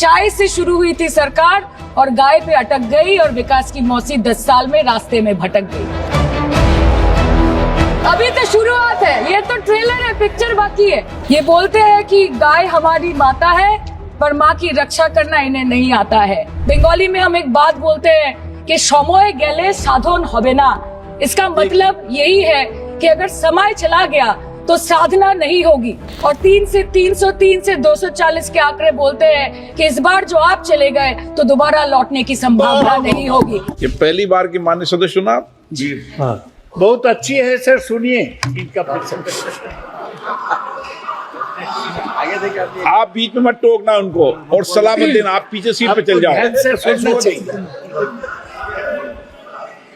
चाय से शुरू हुई थी सरकार और गाय पे अटक गई और विकास की मौसी 10 साल में रास्ते में भटक गई। अभी तो शुरुआत है, ये तो ट्रेलर है, पिक्चर बाकी है। ये बोलते हैं कि गाय हमारी माता है पर माँ की रक्षा करना इन्हें नहीं आता है। बंगाली में हम एक बात बोलते हैं कि समय गेले साधन होबे ना। इसका मतलब यही है कि अगर समय चला गया तो साधना नहीं होगी। और 3 से 303 से 240 के आंकड़े बोलते हैं कि इस बार जो आप चले गए तो दोबारा लौटने की संभावना नहीं होगी। ये पहली बार की माननीय सदस्य सुना जी हाँ, बहुत अच्छी है सर, सुनिए इनका आप बीच में मत टोकना उनको और सलाह मत देना, आप पीछे सीट पे चल जाओ।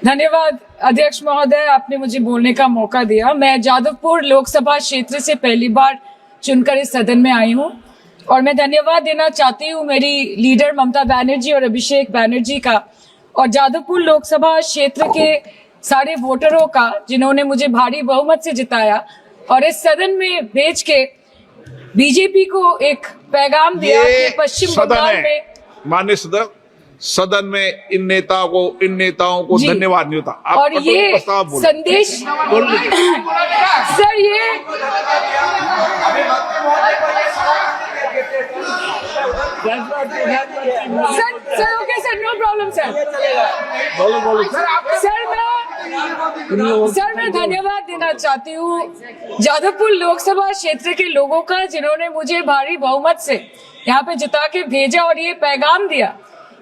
धन्यवाद अध्यक्ष महोदय, आपने मुझे बोलने का मौका दिया। मैं जादवपुर लोकसभा क्षेत्र से पहली बार चुनकर इस सदन में आई हूँ और मैं धन्यवाद देना चाहती हूँ मेरी लीडर ममता बनर्जी और अभिषेक बनर्जी का और जादवपुर लोकसभा क्षेत्र के सारे वोटरों का जिन्होंने मुझे भारी बहुमत से जिताया और इस सदन में भेज के बीजेपी को एक पैगाम दिया कि पश्चिम बंगाल में माननीय सदन में इन नेताओं को धन्यवाद नहीं होता। आप और ये संदेश सर, ये sir okay sir, no problem sir. Sir मैं धन्यवाद देना चाहती हूँ जादवपुर लोकसभा क्षेत्र के लोगों का जिन्होंने मुझे भारी बहुमत से यहाँ पे जिता के भेजा और ये पैगाम दिया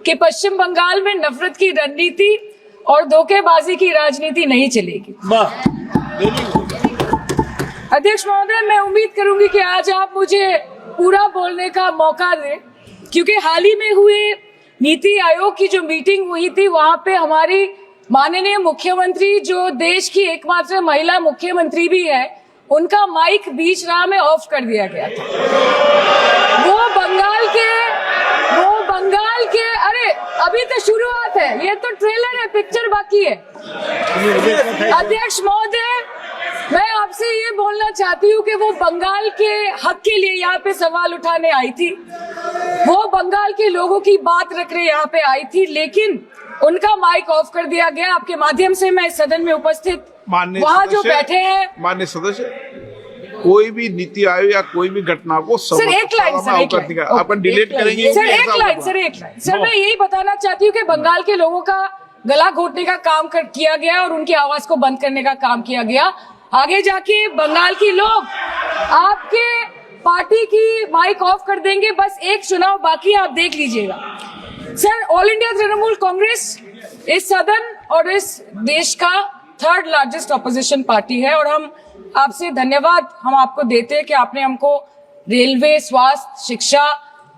कि पश्चिम बंगाल में नफरत की रणनीति और धोखेबाजी की राजनीति नहीं चलेगी। अध्यक्ष महोदय, मैं उम्मीद करूंगी कि आज आप मुझे पूरा बोलने का मौका दें, क्योंकि हाल ही में हुए नीति आयोग की जो मीटिंग हुई थी वहां पे हमारी माननीय मुख्यमंत्री, जो देश की एकमात्र महिला मुख्यमंत्री भी है, उनका माइक बीच राह में ऑफ कर दिया गया था। वो बंगाल के अरे अभी तो शुरुआत है, ये तो ट्रेलर है, पिक्चर बाकी है। अध्यक्ष महोदय, मैं आपसे ये बोलना चाहती हूँ कि वो बंगाल के हक के लिए यहाँ पे सवाल उठाने आई थी, वो बंगाल के लोगों की बात रखने यहाँ पे आई थी, लेकिन उनका माइक ऑफ कर दिया गया। आपके माध्यम से मैं इस सदन में उपस्थित वहाँ जो बैठे हैं माननीय सदस्य, कोई भी नीति आयोग या कोई भी घटना को सर एक लाइन आप डिलीट करेंगे सर, एक लाइन सर, मैं यही बताना चाहती हूँ कि बंगाल के लोगों का गला घोटने का काम किया गया और उनकी आवाज को बंद करने का काम किया गया। आगे जाके बंगाल के लोग आपके पार्टी की माइक ऑफ कर देंगे, बस एक चुनाव बाकी, आप देख लीजिएगा। Sir, all India Trinamool Congress इस सदन और इस देश का 3rd लार्जेस्ट ऑपोजिशन पार्टी है और हम आपसे धन्यवाद हम आपको देते हैं कि आपने हमको रेलवे, स्वास्थ्य, शिक्षा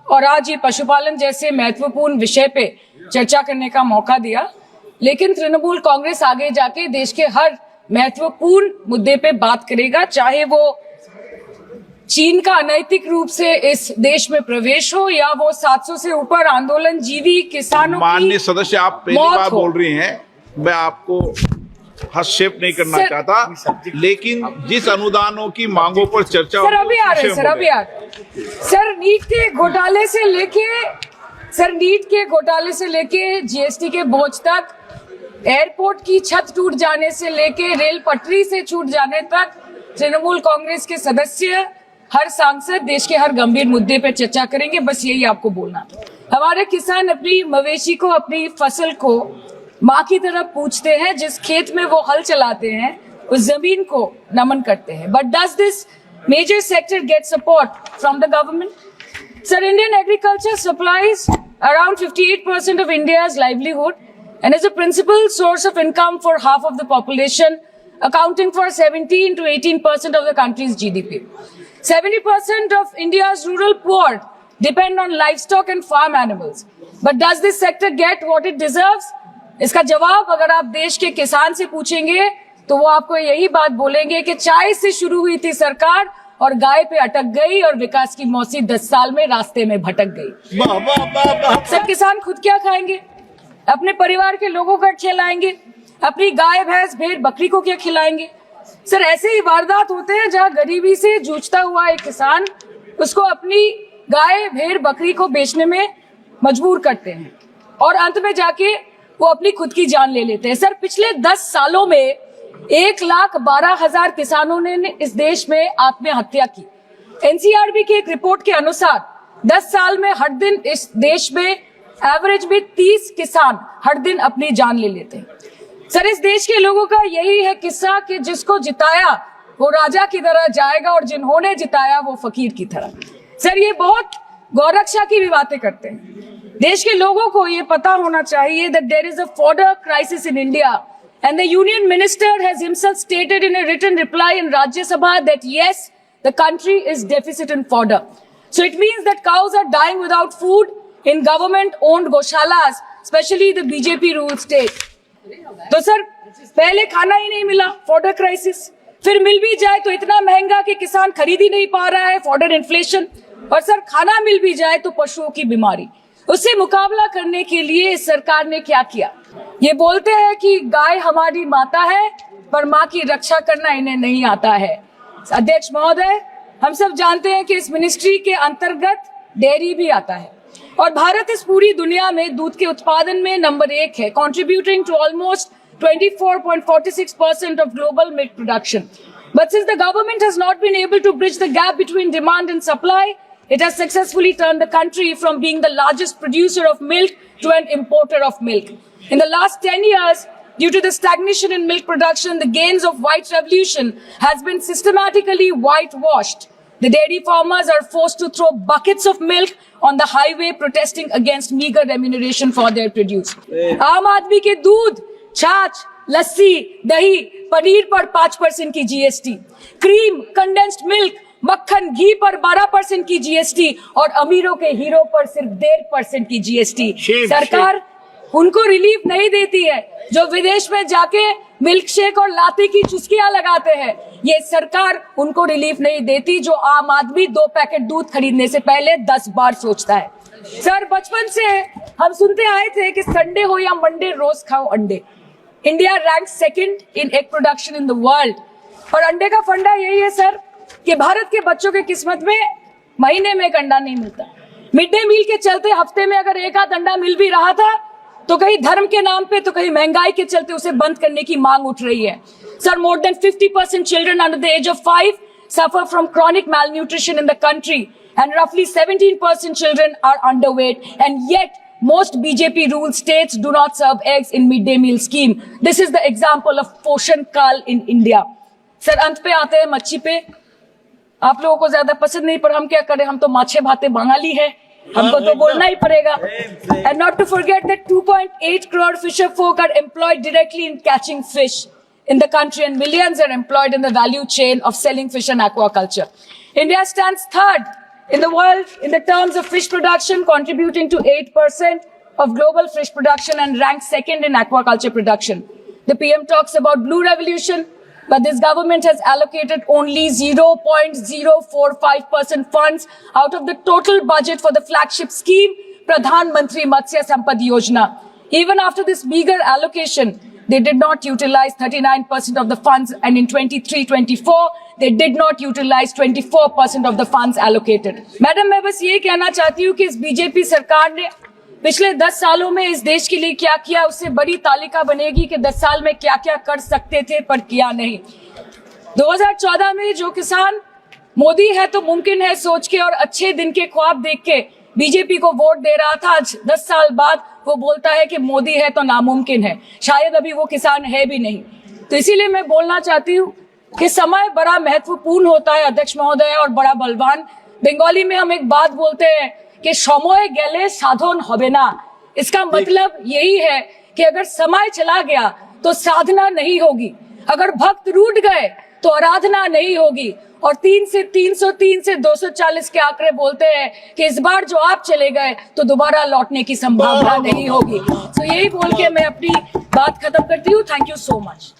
और आज ये पशुपालन जैसे महत्वपूर्ण विषय पे चर्चा करने का मौका दिया। लेकिन तृणमूल कांग्रेस आगे जाके देश के हर महत्वपूर्ण मुद्दे पे बात करेगा, चाहे वो चीन का अनैतिक रूप से इस देश में प्रवेश हो या वो 700 से ऊपर आंदोलन जीवी किसानों की माननीय सदस्य, आप पहली बार बोल रही हैं, मैं आपको हस्तक्षेप नहीं करना चाहता, लेकिन जिस अनुदानों की मांगों पर चर्चा सर अभी आ रहे सर, नीट के घोटाले से लेके जीएसटी के बोझ तक, एयरपोर्ट की छत टूट जाने से लेके रेल पटरी से छूट जाने तक तृणमूल कांग्रेस के सदस्य, हर सांसद देश के हर गंभीर मुद्दे पर चर्चा करेंगे। बस यही आपको बोलना। हमारे किसान अपनी मवेशी को, अपनी फसल को माँ की तरफ पूछते हैं, जिस खेत में वो हल चलाते हैं उस जमीन को नमन करते हैं। But does this major sector get support from the government? Sir, Indian agriculture supplies around 58% of India's livelihood and is a principal source of income for half of the population, accounting for 17 to 18% of the country's GDP. 70% of India's rural poor depend on livestock and farm animals. But does this sector get what it deserves? इसका जवाब अगर आप देश के किसान से पूछेंगे तो वो आपको यही बात बोलेंगे कि चाय से शुरू हुई थी सरकार और गाय पे अटक गई और विकास की मौसी 10 साल में रास्ते में भटक गई। सब किसान खुद क्या खाएंगे? अपने परिवार के लोगों का खिलाएंगे? अपनी गाय, भैंस, भेड़, बकरी को क्या खिलाएंगे? सर, ऐसे ही वारदात होते हैं जहां गरीबी से जूझता हुआ एक किसान उसको अपनी गाय भेड़ बकरी को बेचने में मजबूर करते हैं और अंत में जाके वो अपनी खुद की जान ले लेते हैं। सर, पिछले 10 सालों में 1,12,000 किसानों ने इस देश में आत्महत्या की। एनसीआरबी की एक रिपोर्ट के अनुसार 10 साल में हर दिन इस देश में एवरेज में 30 किसान हर दिन अपनी जान ले लेते हैं। सर, इस देश के लोगों का यही है किस्सा कि जिसको जिताया वो राजा की तरह जाएगा और जिन्होंने जिताया वो फकीर की तरह। सर, ये बहुत गौरक्षा की भी बातें करते हैं। देश के लोगों को ये पता होना चाहिए that there is a fodder crisis in India and the union minister has himself stated in a written reply in Rajya Sabha that yes, the country is deficit in fodder. So it means that cows are dying without food in government owned goshalas, especially the BJP ruled state. तो sir, पहले खाना ही नहीं मिला, fodder crisis, फिर मिल भी जाए तो इतना महंगा कि किसान खरीद ही नहीं पा रहा है, फॉडर इन्फ्लेशन, और सर खाना मिल भी जाए तो पशुओं की बीमारी। उससे मुकाबला करने के लिए सरकार ने क्या किया? ये बोलते हैं कि गाय हमारी माता है, पर माँ की रक्षा करना इन्हें नहीं आता है। अध्यक्ष महोदय, हम सब जानते हैं कि इस मिनिस्ट्री के अंतर्गत डेयरी भी आता है और भारत इस पूरी दुनिया में दूध के उत्पादन में नंबर 1 है, contributing to almost 24.46% of global milk production. But since the government has not been able to bridge the gap between demand and supply, it has successfully turned the country from being the largest producer of milk to an importer of milk. In the last 10 years, due to the stagnation in milk production, the gains of white revolution has been systematically whitewashed. The dairy farmers are forced to throw buckets of milk on the highway protesting against meager remuneration for their produce. आम आदमी के दूध, छाछ, लस्सी, दही, पनीर पर 5% की GST, cream, condensed milk, मक्खन, घी पर 12% की जीएसटी और अमीरों के हीरो पर सिर्फ 1.5% की जीएसटी। सरकार उनको रिलीफ नहीं देती है जो विदेश में जाके मिल्क शेक और लाते की चुस्कियां लगाते हैं। ये सरकार उनको रिलीफ नहीं देती जो आम आदमी 2 पैकेट दूध खरीदने से पहले 10 बार सोचता है। सर, बचपन से हम सुनते आए थे कि संडे हो या मंडे रोज खाओ अंडे। India rank 2nd in egg production in the world और अंडे का फंडा यही है सर कि भारत के बच्चों के किस्मत में महीने में एक अंडा नहीं मिलता। मिड डे मील के चलते हफ्ते में अगर एक आध अंडा मिल भी रहा था तो कहीं धर्म के नाम पे तो कहीं महंगाई के चलते उसे बंद करने की मांग उठ रही है। Sir, more than 50% children under the age of 5 suffer from chronic malnutrition in the country and roughly 17% children are underweight, and yet most BJP ruled states do not serve eggs in midday meal scheme. This is the example of Poshan Kal in India. Sir, अंत पे आते हैं मच्छी पे। आप लोगों को ज्यादा पसंद नहीं, पर हम क्या करें, हम तो माछे भाते बंगाली है, हमको तो बोलना ही पड़ेगा। And not to forget that 2.8 crore fisher folk are employed directly in catching fish in the country and millions are employed in the value chain of selling fish and aquaculture. India stands 3rd in the world in the terms of fish production, contributing to 8% of global fish production and ranked 2nd in aquaculture production. The PM talks about blue revolution, but this government has allocated only 0.045% funds out of the total budget for the flagship scheme, Pradhan Mantri Matsya Sampad Yojana. Even after this meager allocation, they did not utilize 39% of the funds, and in 23-24, they did not utilize 24% of the funds allocated. Madam, मैं बस ये कहना चाहती हूँ कि इस BJP सरकार ने पिछले 10 सालों में इस देश के लिए क्या किया, उससे बड़ी तालिका बनेगी कि 10 साल में क्या क्या कर सकते थे पर किया नहीं। 2014 में जो किसान मोदी है तो मुमकिन है सोच के और अच्छे दिन के ख्वाब देख के बीजेपी को वोट दे रहा था, आज 10 साल बाद वो बोलता है कि मोदी है तो नामुमकिन है, शायद अभी वो किसान है भी नहीं। तो इसीलिए मैं बोलना चाहती हूँ कि समय बड़ा महत्वपूर्ण होता है अध्यक्ष महोदय और बड़ा बलवान। बंगाली में हम एक बात बोलते हैं कि समय गेले साधन होबे ना। इसका मतलब यही है कि अगर समय चला गया तो साधना नहीं होगी, अगर भक्त रूठ गए तो आराधना नहीं होगी। और 3 से 303 से 240 के आंकड़े बोलते हैं कि इस बार जो आप चले गए तो दोबारा लौटने की संभावना नहीं होगी। तो यही बोल के मैं अपनी बात खत्म करती हूँ। Thank you so much.